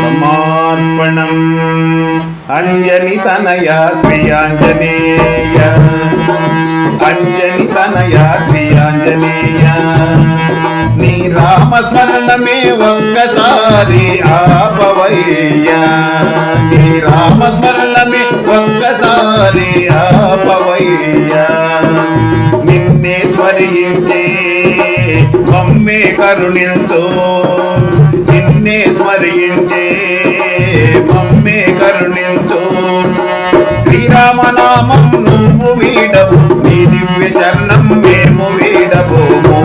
బ్రహ్మార్పణం అంజని తనయ శ్రీ ఆంజనేయ, అంజని తనయ శ్రీ ఆంజనేయ, నీ రామస్మరణమే ఒక్కసారి ఆపవయ్యా, నీ రామస్మరణమే ఒక్కసారి ఆపవయ్యా, నిన్నే స్మరించే మమ్మే కరుణించు, నిన్నే స్మరించే మమ్మే కరుణించు, శ్రీరామనామం నువ్వు వీడవు, నీ దివ్య చరణం మేము వీడబోము,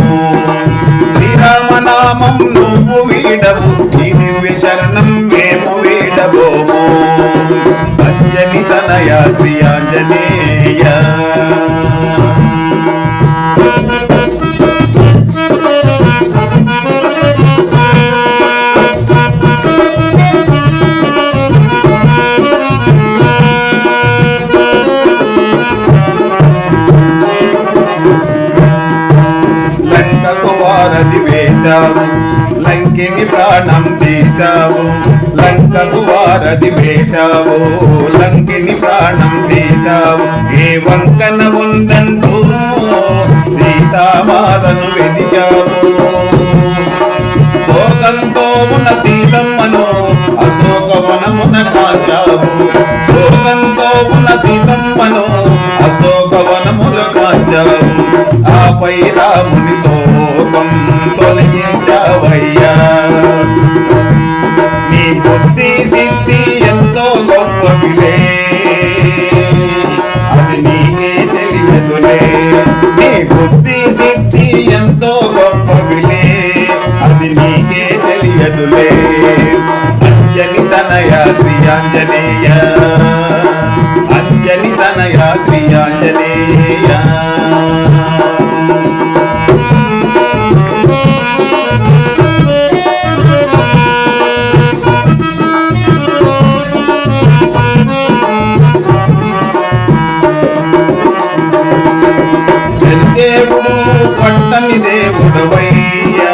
శ్రీరామనామం నువ్వు వీడవు, నీ దివ్య చరణం మేము వీడబోము, అంజని తనయ శ్రీ ఆంజనేయ. లంకకు వారధి వేశావు, లంకిని ప్రాణం తీశావు, లంకకు వారధి వేశావు, లంకిని ప్రాణం తీశావు, ఏ వంకన ఉందంటూ సీతామాతను వెతికావు, శోకంతో ఉన్న సీతమ్మను అశోకవనమున కాచావు, శోకంతో ఉన్న సీతమ్మను అశోకవనమున కాచావు, ఆపై రాముని శోకం తొలగించావయ్యా, నీ బుద్ధి సిద్ధి ఎంతో గొప్పవిలే, అది నీకే తెలియదులే, నీ బుద్ధి సిద్ధి ఎంతో గొప్పవిలే, అది నీకే తెలియదులే, అంజని తనయ శ్రీ ఆంజనేయ, అంజని తనయ శ్రీ ఆంజనేయ. దేవుడు పట్టని దేవుడవయ్యా,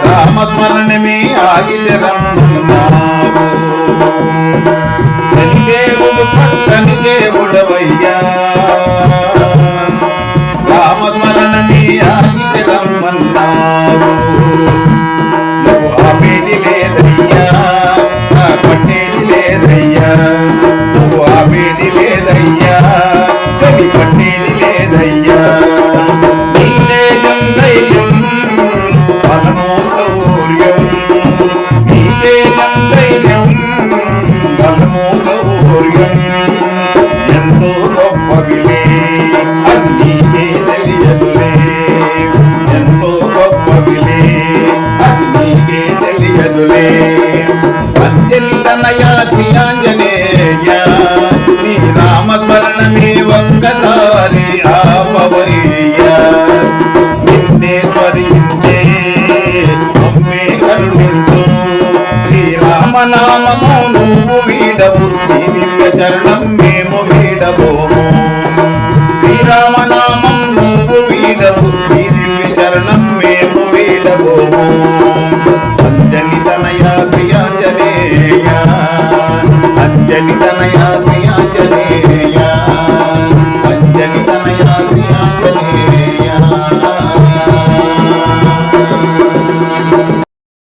రామస్మరణమే ఆగితే రమ్మన్నావు, దేవుడు పట్టని దేవుడవయ్యా, రామస్మరణమే ఆగితే రమ్మన్నావు, నువ్వు ఆపేది లేదయ్యా, పట్టేది లేదయ్యా, నువ్వు ఆపేది లేదయ్యా, సరి పట్టేది లేదయ్యా, నీ తేజం ధైర్యం బలము శౌర్యం, నీ తేజం ధైర్యం బలము శౌర్యం ఎంతో గొప్పవిలే, అది నీకే తెలియదులే, ఎంతో గొప్పవిలే, అది నీకే తెలియదులే, అంజని తనయ శ్రీ ఆంజనేయ, నీ రామస్మరణమే ఒక్కసారి ఆపవయ్యా, నిన్నే స్మరించే మమ్మే కరుణించు, శ్రీరామనామము నువ్వు వీడవు, నీ దివ్య చరణం మేము వీడబోము, శ్రీరామనామం నువ్వు వీడవు, నీ దివ్య చరణం మేము వీడబోము, అంజని తనయ శ్రీ ఆంజనేయ, అంజని